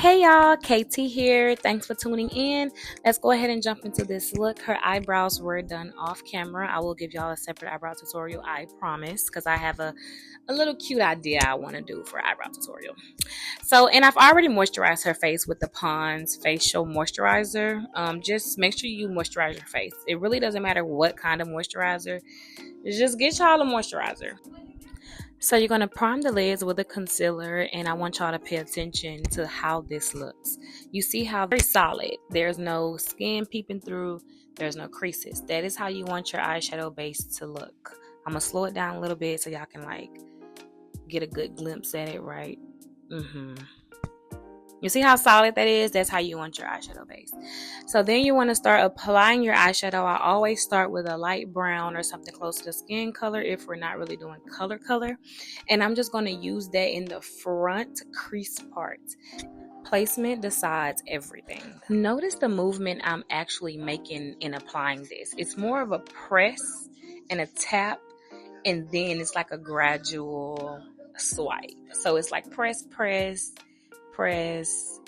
Hey y'all, KT here. Thanks for tuning in. Let's go ahead and jump into this look. Her eyebrows were done off camera. I will give y'all a separate eyebrow tutorial, I promise, because I have a little cute idea I want to do for eyebrow tutorial. And I've already moisturized her face with the Pond's facial moisturizer. Just make sure you moisturize your face. It really doesn't matter what kind of moisturizer. Just get y'all a moisturizer. So you're going to prime the lids with a concealer, and I want y'all to pay attention to how this looks. You see how very solid. There's no skin peeping through. There's no creases. That is how you want your eyeshadow base to look. I'm going to slow it down a little bit so y'all can get a good glimpse at it, right? You see how solid that is? That's how you want your eyeshadow base. So then you want to start applying your eyeshadow. I always start with a light brown or something close to the skin color if we're not really doing color. And I'm just going to use that in the front crease part. Placement decides everything. Notice the movement I'm actually making in applying this. It's more of a press and a tap, and then it's like a gradual swipe. So it's like press, press, press,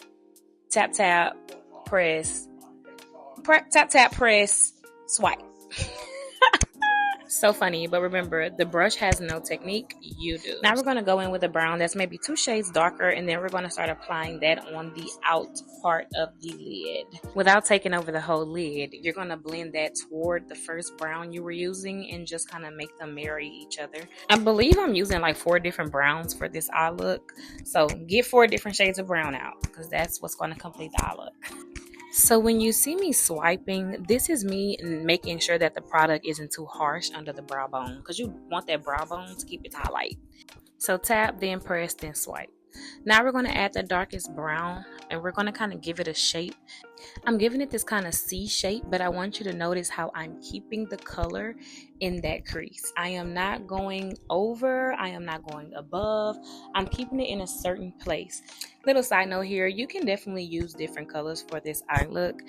tap, tap, press, tap, tap, press, swipe. So funny, but remember, the brush has no technique. You do. Now we're going to go in with a brown that's maybe 2 shades darker, and then we're going to start applying that on the out part of the lid. Without taking over the whole lid, you're going to blend that toward the first brown you were using and just kind of make them marry each other. I believe I'm using like 4 different browns for this eye look. So get 4 different shades of brown out, because that's what's going to complete the eye look. So when you see me swiping, this is me making sure that the product isn't too harsh under the brow bone, because you want that brow bone to keep its highlight. So tap, then press, then swipe. Now we're going to add the darkest brown, and we're going to kind of give it a shape. I'm giving it this kind of C shape, but I want you to notice how I'm keeping the color in that crease. I am not going over, I am not going above. I'm keeping it in a certain place. Little side note here, you can definitely use different colors for this eye look.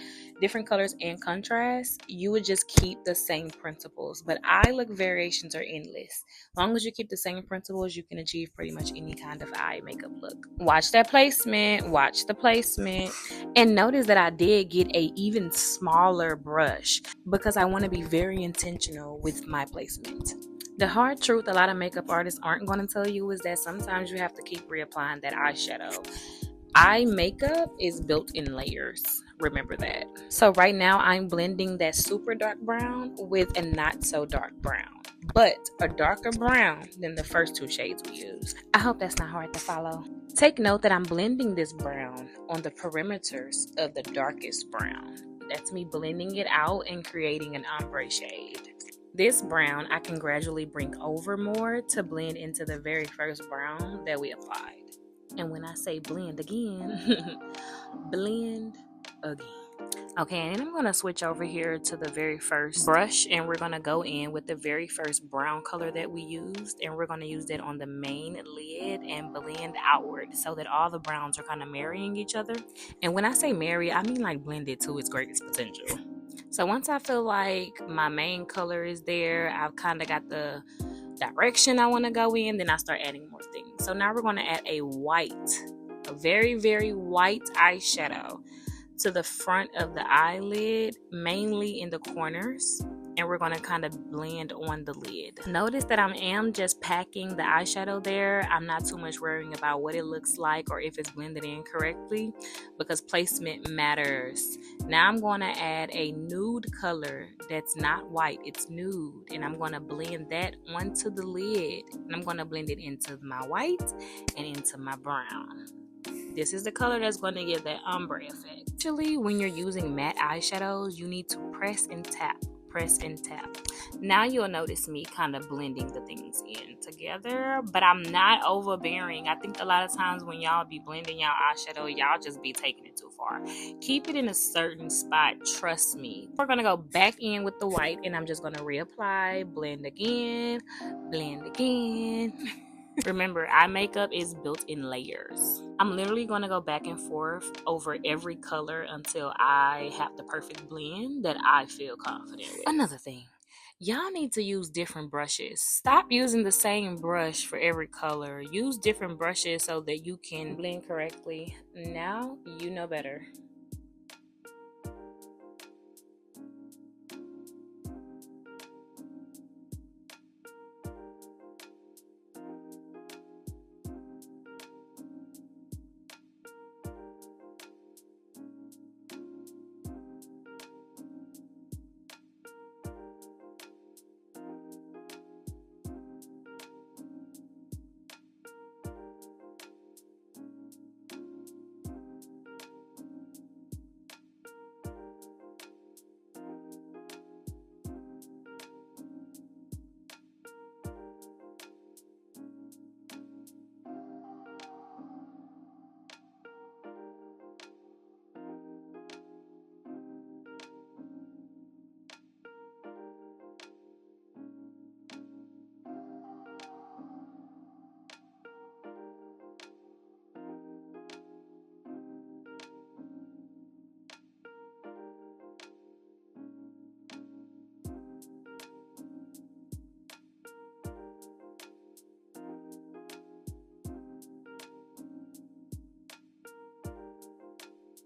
Different colors and contrast. You would just keep the same principles, but eye look variations are endless. As long as you keep the same principles, you can achieve pretty much any kind of eye makeup look. Watch that placement, watch the placement, and notice that I did get a even smaller brush because I want to be very intentional with my placement. The hard truth a lot of makeup artists aren't going to tell you is that sometimes you have to keep reapplying that eyeshadow. Eye makeup is built in layers. Remember that. So right now I'm blending that super dark brown with a not so dark brown, but a darker brown than the first 2 shades we used. I hope that's not hard to follow. Take note that I'm blending this brown on the perimeters of the darkest brown. That's me blending it out and creating an ombre shade. This brown I can gradually bring over more to blend into the very first brown that we applied. And when I say blend again, blend again. Okay, and then I'm going to switch over here to the very first brush, and we're going to go in with the very first brown color that we used, and we're going to use that on the main lid and blend outward so that all the browns are kind of marrying each other. And when I say marry, I mean like blend it to its greatest potential. So once I feel like my main color is there, I've kind of got the direction I want to go in, then I start adding more things. So now we're going to add a very, very white eyeshadow to the front of the eyelid, mainly in the corners, and we're going to kind of blend on the lid. Notice that I am just packing the eyeshadow there. I'm not too much worrying about what it looks like or if it's blended in correctly, because placement matters. Now I'm going to add a nude color that's not white, it's nude, and I'm going to blend that onto the lid, and I'm going to blend it into my white and into my brown. This is the color that's going to give that ombre effect. Actually, when you're using matte eyeshadows, you need to press and tap. Press and tap. Now you'll notice me kind of blending the things in together, but I'm not overbearing. I think a lot of times when y'all be blending y'all eyeshadow, y'all just be taking it too far. Keep it in a certain spot, trust me. We're going to go back in with the white, and I'm just going to reapply, blend again, blend again. Remember, eye makeup is built in layers. I'm literally going to go back and forth over every color until I have the perfect blend that I feel confident with. Another thing, Y'all need to use different brushes. Stop using the same brush for every color. Use different brushes so that you can blend correctly. Now you know better.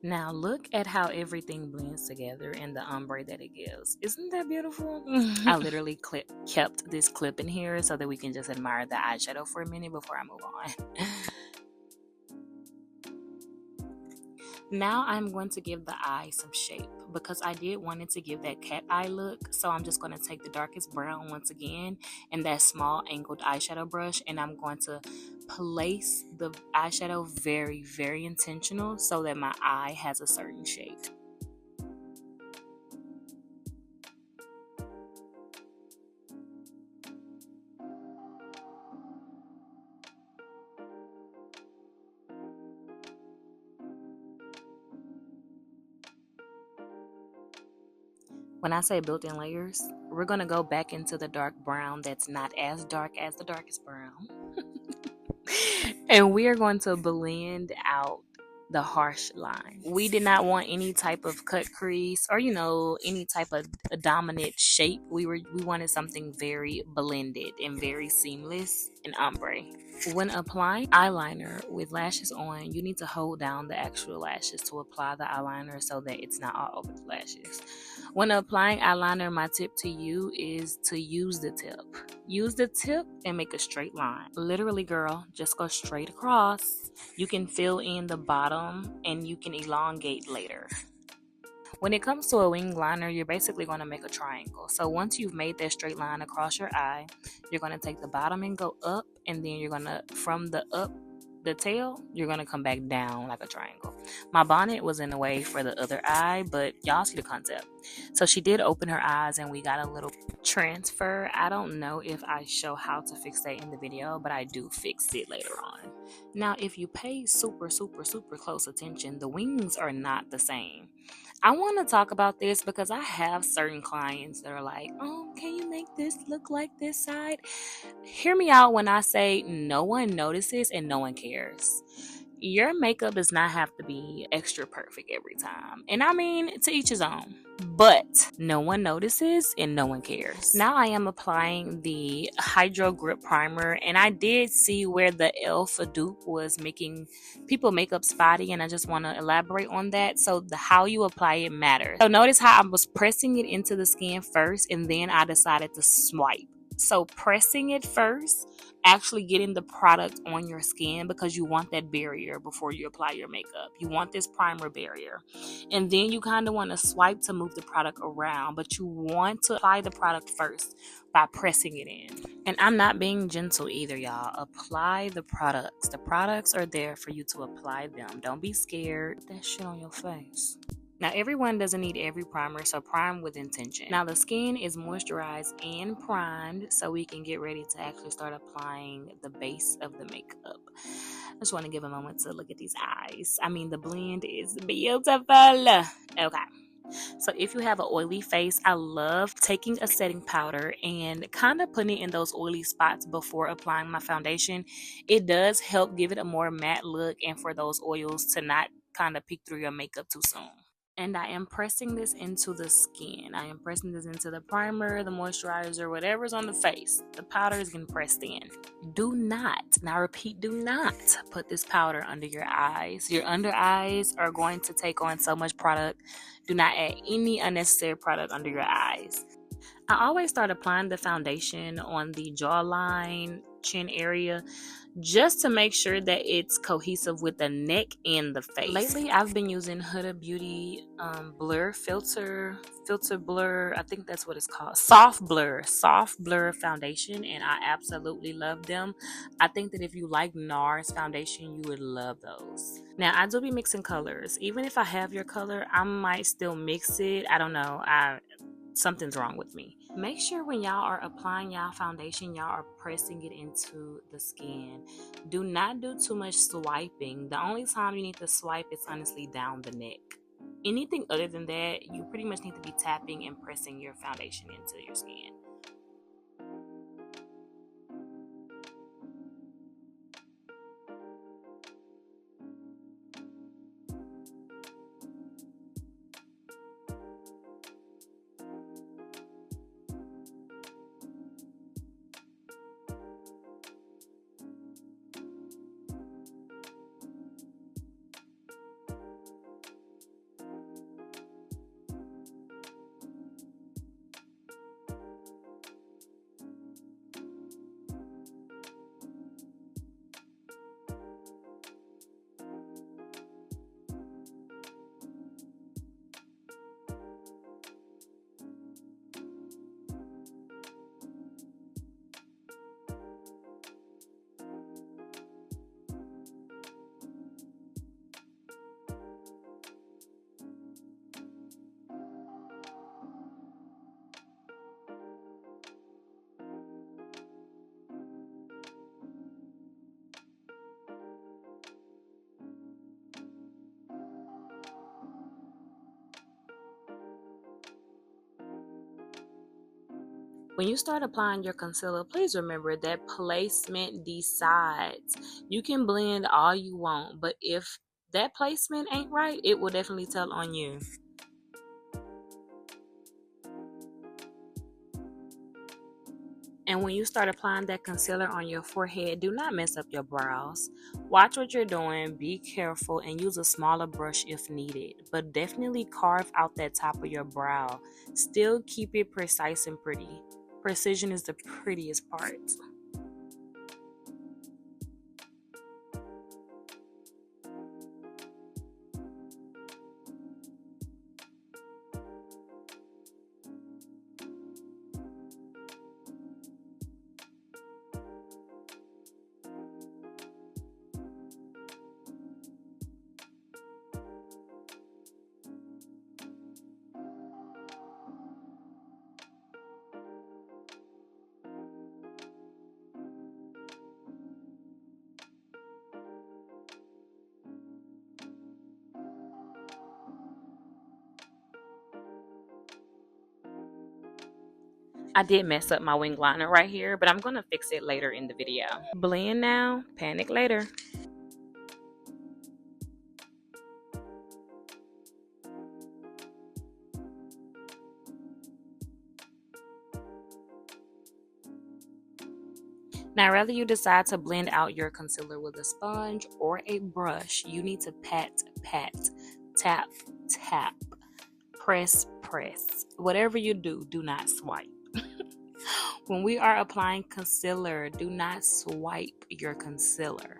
Now look at how everything blends together and the ombre that it gives. Isn't that beautiful? I literally kept this clip in here so that we can just admire the eyeshadow for a minute before I move on. Now I'm going to give the eye some shape because I did want it to give that cat eye look. So I'm just going to take the darkest brown once again and that small angled eyeshadow brush, and I'm going to place the eyeshadow very, very intentional so that my eye has a certain shape. When I say built-in layers, we're going to go back into the dark brown that's not as dark as the darkest brown. And we are going to blend out the harsh line. We did not want any type of cut crease or, any type of a dominant shape. We wanted something very blended and very seamless and ombre. When applying eyeliner with lashes on, you need to hold down the actual lashes to apply the eyeliner so that it's not all over the lashes. When applying eyeliner, my tip to you is to use the tip. Use the tip and make a straight line. Literally, girl, just go straight across. You can fill in the bottom and you can elongate later. When it comes to a wing liner, you're basically going to make a triangle. So once you've made that straight line across your eye, you're going to take the bottom and go up, and then you're going to, from the tail, you're going to come back down like a triangle. My bonnet was in the way for the other eye, but y'all see the concept. So she did open her eyes and we got a little transfer. I don't know if I show how to fix that in the video, but I do fix it later on. Now, if you pay super, super, super close attention, the wings are not the same. I want to talk about this because I have certain clients that are like, oh, can you make this look like this side? Hear me out when I say no one notices and no one cares. Your makeup does not have to be extra perfect every time. And I mean, to each his own. But no one notices and no one cares. Now I am applying the Hydro Grip Primer. And I did see where the e.l.f. dupe was making people makeup spotty. And I just want to elaborate on that. So how you apply it matters. So notice how I was pressing it into the skin first. And then I decided to swipe. So pressing it first, actually getting the product on your skin because you want that barrier before you apply your makeup. You want this primer barrier. And then you kind of want to swipe to move the product around, but you want to apply the product first by pressing it in. And I'm not being gentle either, y'all. Apply the products. The products are there for you to apply them. Don't be scared. Put that shit on your face. Now, everyone doesn't need every primer, so prime with intention. Now, the skin is moisturized and primed, so we can get ready to actually start applying the base of the makeup. I just want to give a moment to look at these eyes. I mean, the blend is beautiful. Okay. So if you have an oily face, I love taking a setting powder and kind of putting it in those oily spots before applying my foundation. It does help give it a more matte look and for those oils to not kind of peek through your makeup too soon. And I am pressing this into the skin. I am pressing this into the primer, the moisturizer, whatever's on the face. The powder is getting pressed in. Do not, and I repeat, do not put this powder under your eyes. Your under eyes are going to take on so much product. Do not add any unnecessary product under your eyes. I always start applying the foundation on the jawline, chin area, just to make sure that it's cohesive with the neck and the face. Lately, I've been using Huda Beauty blur filter blur. I think that's what it's called. Soft blur foundation, and I absolutely love them. I think that if you like NARS foundation, you would love those. Now, I do be mixing colors. Even if I have your color, I might still mix it. I don't know. Something's wrong with me. Make sure when y'all are applying y'all foundation, y'all are pressing it into the skin. Do not do too much swiping. The only time you need to swipe is honestly down the neck. Anything other than that, you pretty much need to be tapping and pressing your foundation into your skin. When you start applying your concealer, please remember that placement decides. You can blend all you want, but if that placement ain't right, it will definitely tell on you. And when you start applying that concealer on your forehead, do not mess up your brows. Watch what you're doing, be careful, and use a smaller brush if needed. But definitely carve out that top of your brow. Still keep it precise and pretty. Precision is the prettiest part. I did mess up my wing liner right here, but I'm going to fix it later in the video. Blend now, panic later. Now, whether you decide to blend out your concealer with a sponge or a brush, you need to pat, tap, tap, press. Whatever you do, do not swipe. When we are applying concealer, do not swipe your concealer.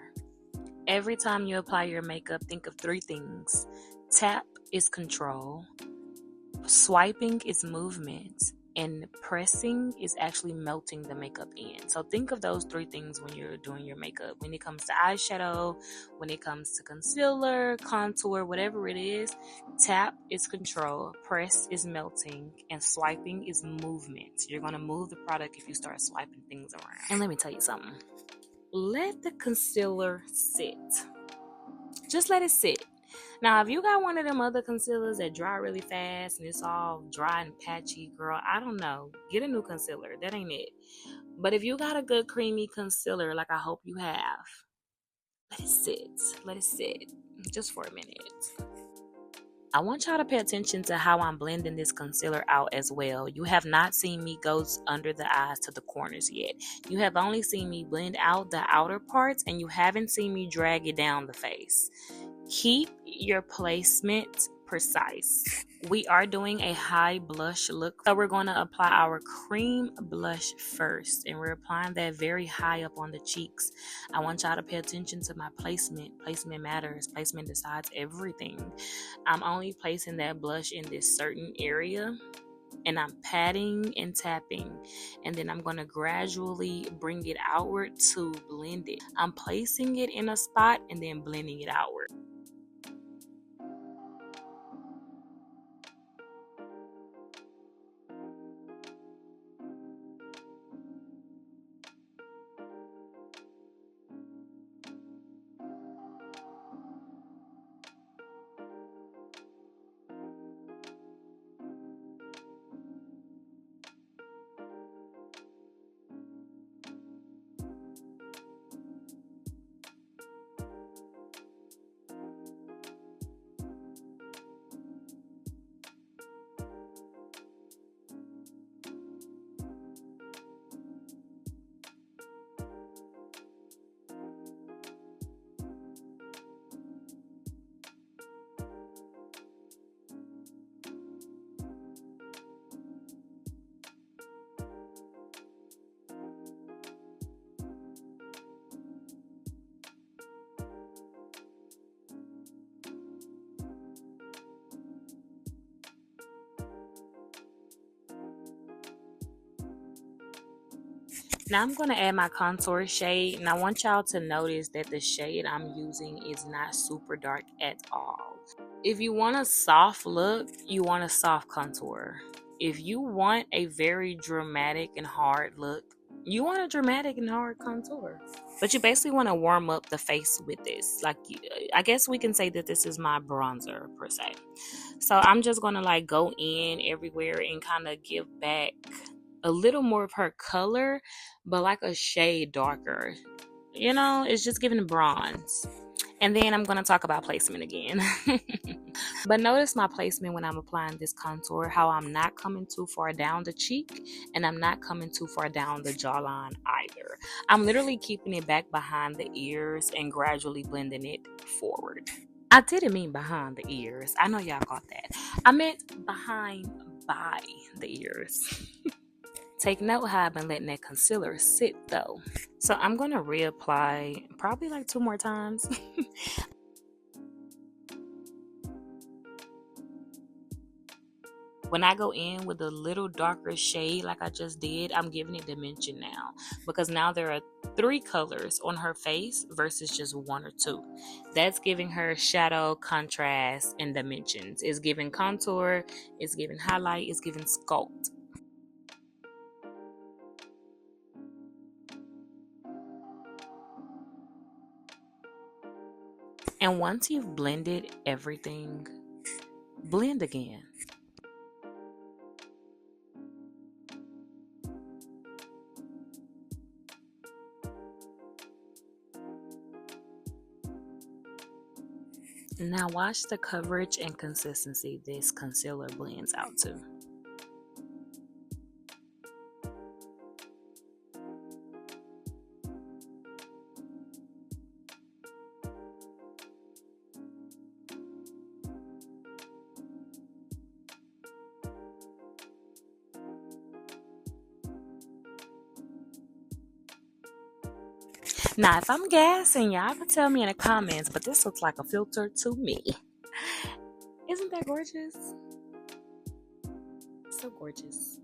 Every time you apply your makeup, think of 3 things. Tap is control, swiping is movement, and pressing is actually melting the makeup in. So think of those 3 things when you're doing your makeup. When it comes to eyeshadow, when it comes to concealer, contour, whatever it is, tap is control, press is melting, and swiping is movement. You're going to move the product if you start swiping things around. And let me tell you something. Let the concealer sit. Just let it sit. Now, if you got one of them other concealers that dry really fast and it's all dry and patchy, girl, I don't know. Get a new concealer. That ain't it. But if you got a good creamy concealer, like I hope you have, let it sit. Let it sit just for a minute. I want y'all to pay attention to how I'm blending this concealer out as well. You have not seen me go under the eyes to the corners yet. You have only seen me blend out the outer parts, and you haven't seen me drag it down the face. Keep your placement precise. We are doing a high blush look, so we're going to apply our cream blush first, and we're applying that very high up on the cheeks. I want y'all to pay attention to my placement. Placement matters. Placement decides everything. I'm only placing that blush in this certain area, and I'm patting and tapping, and then I'm going to gradually bring it outward to blend it. I'm placing it in a spot and then blending it outward. Now I'm going to add my contour shade, and I want y'all to notice that the shade I'm using is not super dark at all. If you want a soft look, you want a soft contour. If you want a very dramatic and hard look, you want a dramatic and hard contour. But you basically want to warm up the face with this. Like, I guess we can say that this is my bronzer per se. So I'm just going to like go in everywhere and kind of give back a little more of her color, but like a shade darker. You know, it's just giving bronze. And then I'm going to talk about placement again. But notice my placement when I'm applying this contour, how I'm not coming too far down the cheek and I'm not coming too far down the jawline either. I'm literally keeping it back behind the ears and gradually blending it forward. I didn't mean behind the ears. I know y'all got that. I meant behind by the ears. Take note how I've been letting that concealer sit though. So I'm going to reapply probably like 2 more times. When I go in with a little darker shade like I just did, I'm giving it dimension now. Because now there are 3 colors on her face versus just 1 or 2. That's giving her shadow, contrast, and dimensions. It's giving contour, it's giving highlight, it's giving sculpt. And once you've blended everything, blend again. Now watch the coverage and consistency this concealer blends out to. Now, if I'm gassing, y'all can tell me in the comments, but this looks like a filter to me. Isn't that gorgeous? So gorgeous.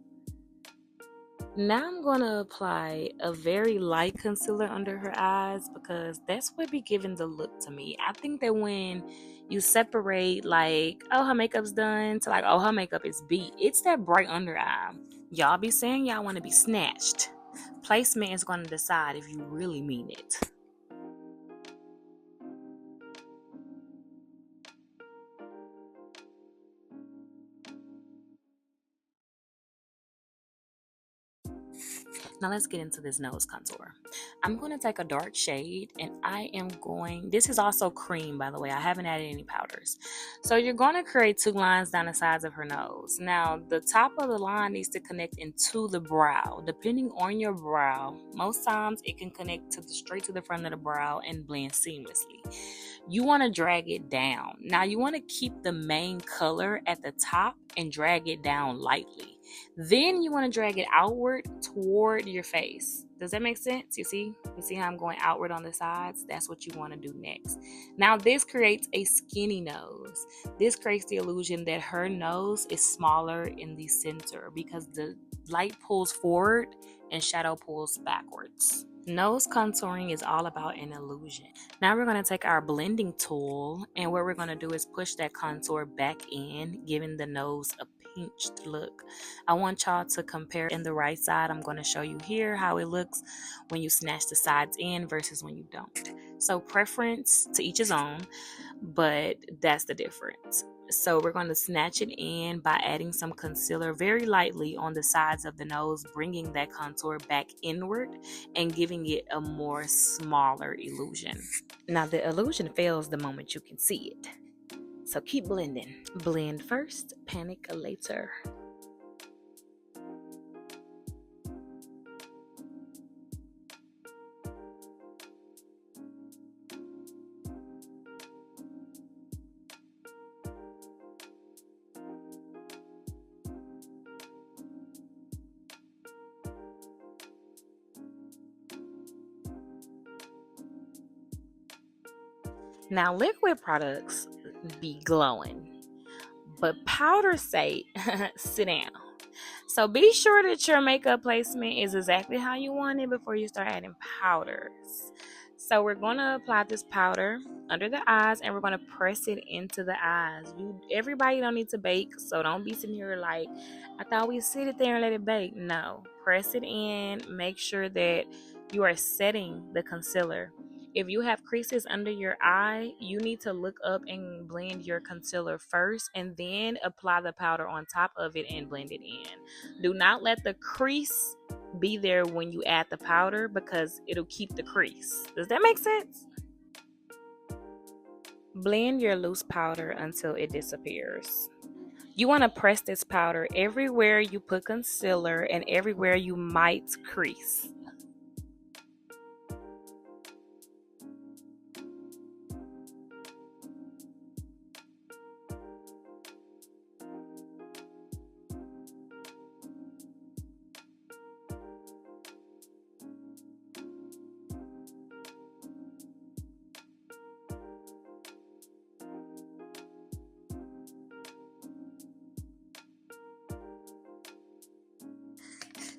Now I'm going to apply a very light concealer under her eyes because that's what be giving the look to me. I think that when you separate like, oh, her makeup's done to like, oh, her makeup is beat, it's that bright under eye. Y'all be saying y'all want to be snatched. Placement is going to decide if you really mean it. Now let's get into this nose contour. I'm going to take a dark shade and this is also cream, by the way. I haven't added any powders. So you're going to create 2 lines down the sides of her nose. Now the top of the line needs to connect into the brow. Depending on your brow, most times it can connect straight to the front of the brow and blend seamlessly. You want to drag it down. Now you want to keep the main color at the top and drag it down lightly. Then you want to drag it outward toward your face. Does that make sense? You see how I'm going outward on the sides? That's what you want to do next. Now this creates a skinny nose. This creates the illusion that her nose is smaller in the center because the light pulls forward and shadow pulls backwards. Nose contouring is all about an illusion. Now we're going to take our blending tool, and what we're going to do is push that contour back in, giving the nose a pinched look. I want y'all to compare in the right side. I'm going to show you here how it looks when you snatch the sides in versus when you don't. So preference to each his own, but that's the difference. So we're going to snatch it in by adding some concealer very lightly on the sides of the nose, bringing that contour back inward and giving it a more smaller illusion. Now the illusion fails the moment you can see it. So keep blending. Blend first, panic later. Now, liquid products be glowing, but powder say sit down. So be sure that your makeup placement is exactly how you want it before you start adding powders. So we're going to apply this powder under the eyes and we're going to press it into the eyes. Everybody don't need to bake, so don't be sitting here like, I thought we sit it there and let it bake. No, press it in. Make sure that you are setting the concealer. If you have creases under your eye, you need to look up and blend your concealer first and then apply the powder on top of it and blend it in. Do not let the crease be there when you add the powder because it'll keep the crease. Does that make sense? Blend your loose powder until it disappears. You want to press this powder everywhere you put concealer and everywhere you might crease.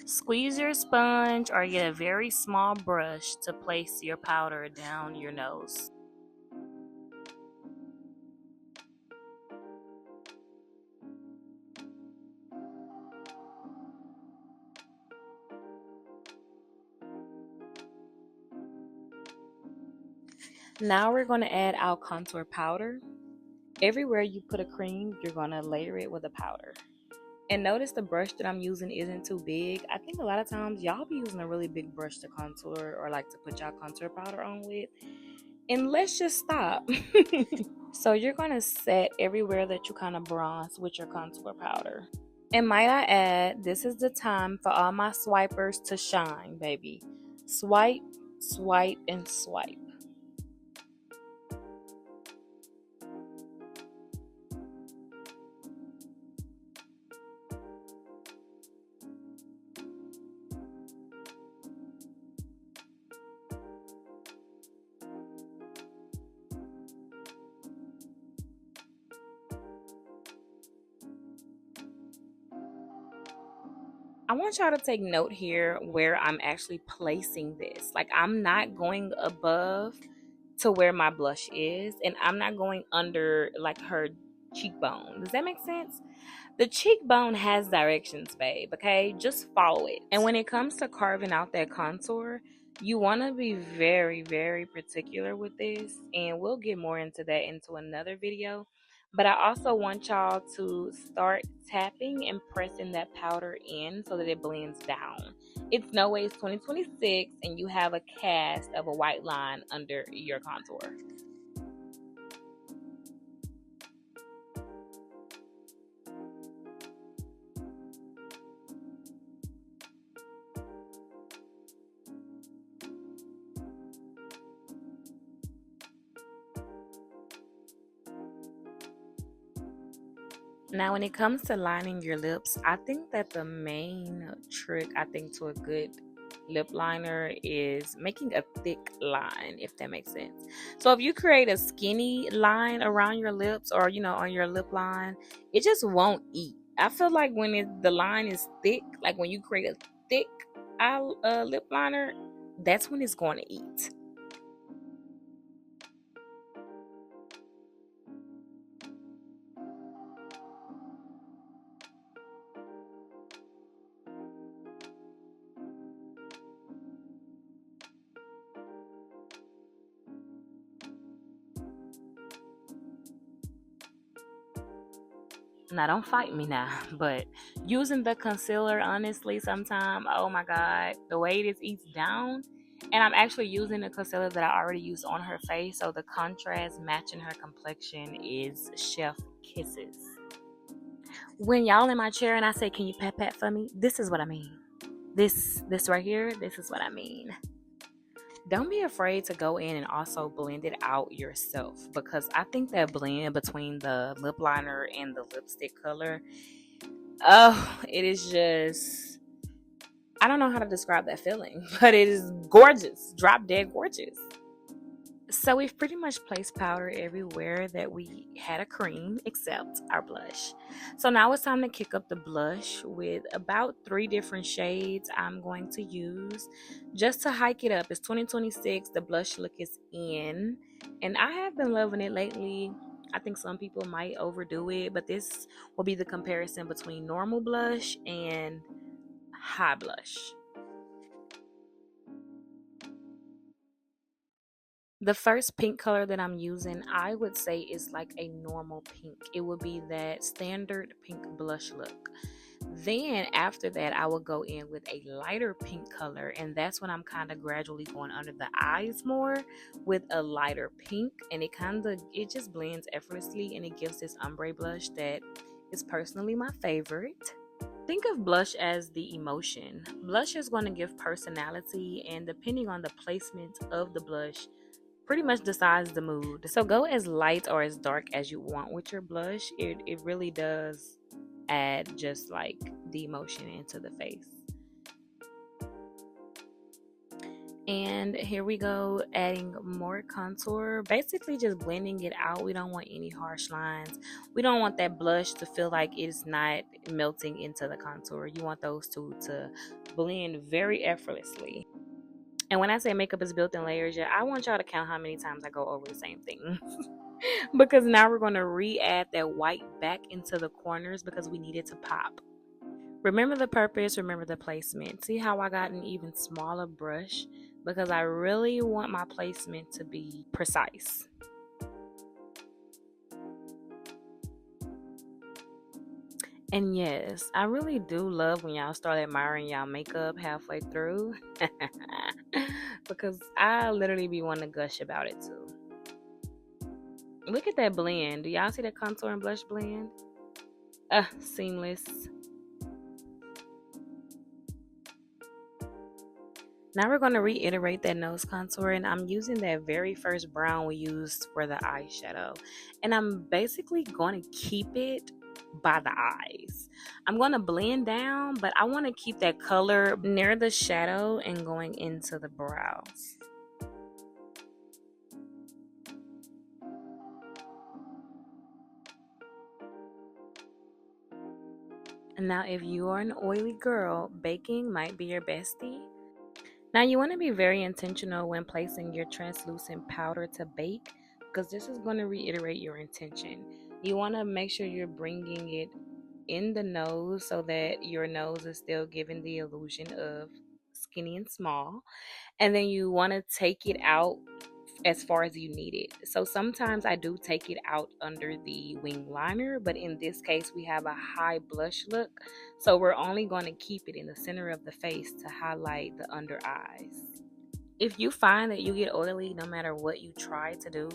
Squeeze your sponge or get a very small brush to place your powder down your nose. Now we're going to add our contour powder. Everywhere you put a cream, you're going to layer it with a powder. And notice the brush that I'm using isn't too big. I think a lot of times y'all be using a really big brush to contour or like to put y'all contour powder on with. And let's just stop. So you're going to set everywhere that you kind of bronze with your contour powder. And might I add, this is the time for all my swipers to shine, baby. Swipe, swipe, and swipe. I want y'all to take note here where I'm actually placing this. Like, I'm not going above to where my blush is, and I'm not going under like her cheekbone. Does that make sense? The cheekbone has directions, babe, okay? Just follow it. And when it comes to carving out that contour, you want to be very, very particular with this, and we'll get more into that into another video. But I also want y'all to start tapping and pressing that powder in so that it blends down. It's no way it's 2026 and you have a cast of a white line under your contour. Now, when it comes to lining your lips, I think that the main trick, I think, to a good lip liner is making a thick line, if that makes sense. So if you create a skinny line around your lips or, on your lip line, it just won't eat. I feel like when the line is thick, like when you create a thick lip liner, that's when it's going to eat. Now, don't fight me now, but using the concealer, honestly, sometimes, oh my God, the way this eats down. And I'm actually using the concealer that I already used on her face, so the contrast matching her complexion is chef kisses. When y'all in my chair and I say, "Can you pat pat for me?" This is what I mean. This right here, this is what I mean. Don't be afraid to go in and also blend it out yourself, because I think that blend between the lip liner and the lipstick color, oh, it is just, I don't know how to describe that feeling, but it is gorgeous, drop dead gorgeous. So we've pretty much placed powder everywhere that we had a cream except our blush. So now it's time to kick up the blush with about 3 different shades I'm going to use just to hike it up. It's 2026, the blush look is in, and I have been loving it lately. I think some people might overdo it, but this will be the comparison between normal blush and high blush. The first pink color that I'm using, I would say, is like a normal pink. It would be that standard pink blush look. Then after that, I will go in with a lighter pink color, and that's when I'm kind of gradually going under the eyes more with a lighter pink, and it just blends effortlessly, and it gives this ombre blush that is personally my favorite. Think of blush as the emotion. Blush is going to give personality, and depending on the placement of the blush, pretty much decides the mood. So go as light or as dark as you want with your blush. It really does add just like the emotion into the face. And here we go, adding more contour, basically just blending it out. We don't want any harsh lines. We don't want that blush to feel like it's not melting into the contour. You want those two to blend very effortlessly. And when I say makeup is built in layers, yeah, I want y'all to count how many times I go over the same thing. Because now we're going to re-add that white back into the corners because we need it to pop. Remember the purpose, remember the placement. See how I got an even smaller brush? Because I really want my placement to be precise. And yes, I really do love when y'all start admiring y'all makeup halfway through. Because I literally be wanting to gush about it too. Look at that blend. Do y'all see that contour and blush blend? Seamless. Now we're going to reiterate that nose contour, and I'm using that very first brown we used for the eyeshadow. And I'm basically going to keep it by the eyes. I'm going to blend down, but I want to keep that color near the shadow and going into the brows. And now if you are an oily girl, baking might be your bestie. Now you want to be very intentional when placing your translucent powder to bake, because this is going to reiterate your intention. You want to make sure you're bringing it in the nose so that your nose is still giving the illusion of skinny and small. And then you want to take it out as far as you need it. So sometimes I do take it out under the wing liner, but in this case we have a high blush look, so we're only going to keep it in the center of the face to highlight the under eyes. If you find that you get oily no matter what you try to do,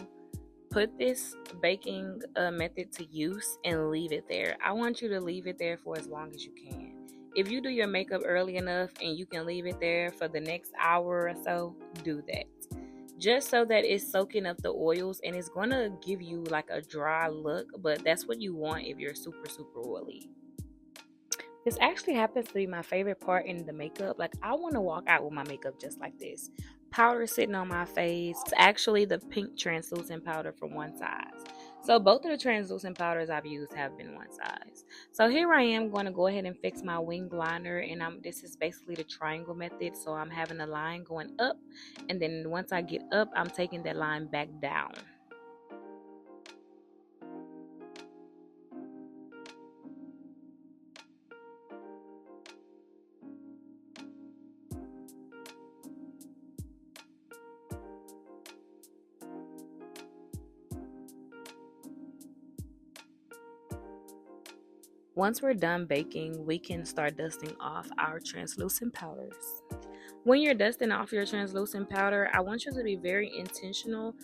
put this baking method to use and leave it there. I want you to leave it there for as long as you can. If you do your makeup early enough and you can leave it there for the next hour or so, do that. Just so that it's soaking up the oils, and it's going to give you like a dry look, but that's what you want if you're super oily. This actually happens to be my favorite part in the makeup. Like, I want to walk out with my makeup just like this. Powder sitting on my face. It's actually the pink translucent powder from One Size. So both of the translucent powders I've used have been One Size. So here I am going to go ahead and fix my wing liner, and this is basically the triangle method. So I'm having a line going up, and then once I get up, I'm taking that line back down. Once we're done baking, we can start dusting off our translucent powders. When you're dusting off your translucent powder, I want you to be very intentional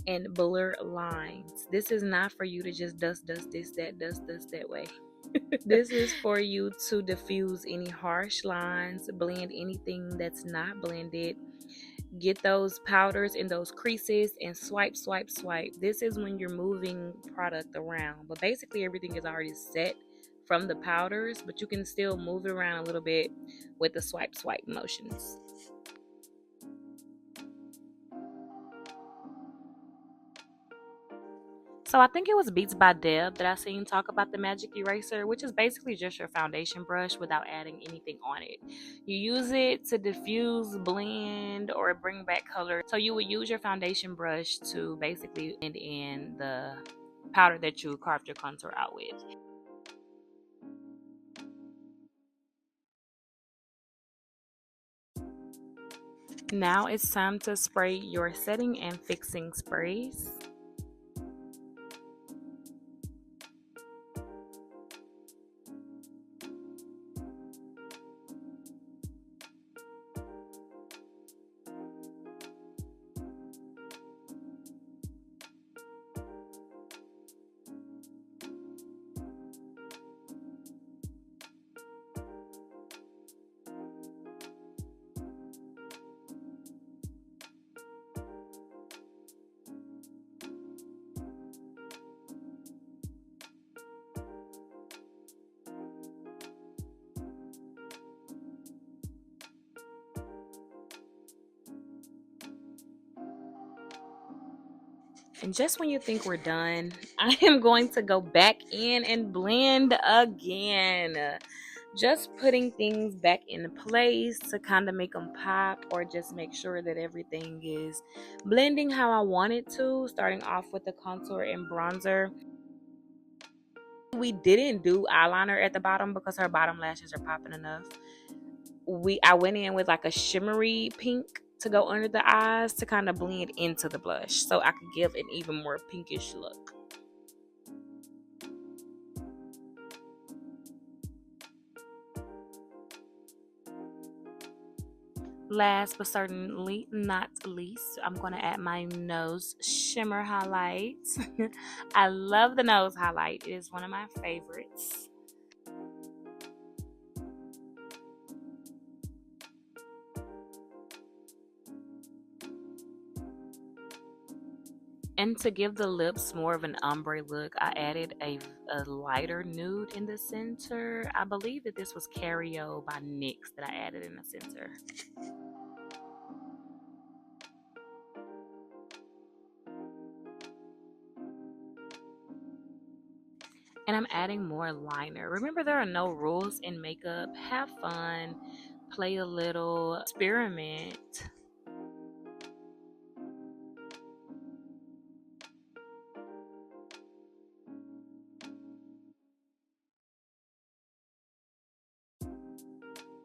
and blur lines. This is not for you to just dust this, that, dust that way. This is for you to diffuse any harsh lines, blend anything that's not blended. Get those powders in those creases and swipe. This is when you're moving product around, but basically everything is already set from the powders, but you can still move it around a little bit with the swipe motions. So I think it was Beats by Deb that I seen talk about the magic eraser, which is basically just your foundation brush without adding anything on it. You use it to diffuse, blend, or bring back color. So you would use your foundation brush to basically blend in the powder that you carved your contour out with. Now it's time to spray your setting and fixing sprays. And just when you think we're done, I am going to go back in and blend again. Just putting things back in place to kind of make them pop, or just make sure that everything is blending how I want it to. Starting off with the contour and bronzer. We didn't do eyeliner at the bottom because her bottom lashes are popping enough. I went in with like a shimmery pink to go under the eyes to kind of blend into the blush, so I could give an even more pinkish look. Last but certainly not least, I'm going to add my nose shimmer highlight. I love the nose highlight. It is one of my favorites. And to give the lips more of an ombre look, I added a lighter nude in the center. I believe that this was Carrio by NYX that I added in the center. And I'm adding more liner. Remember, there are no rules in makeup. Have fun, play a little, experiment.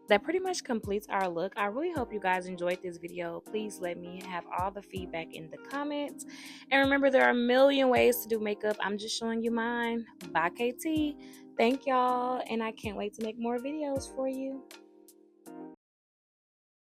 that pretty much completes our look. I really hope you guys enjoyed this video. Please let me have all the feedback in the comments. And remember, there are a million ways to do makeup. I'm just showing you mine. Bye, KT. Thank y'all, and I can't wait to make more videos for you.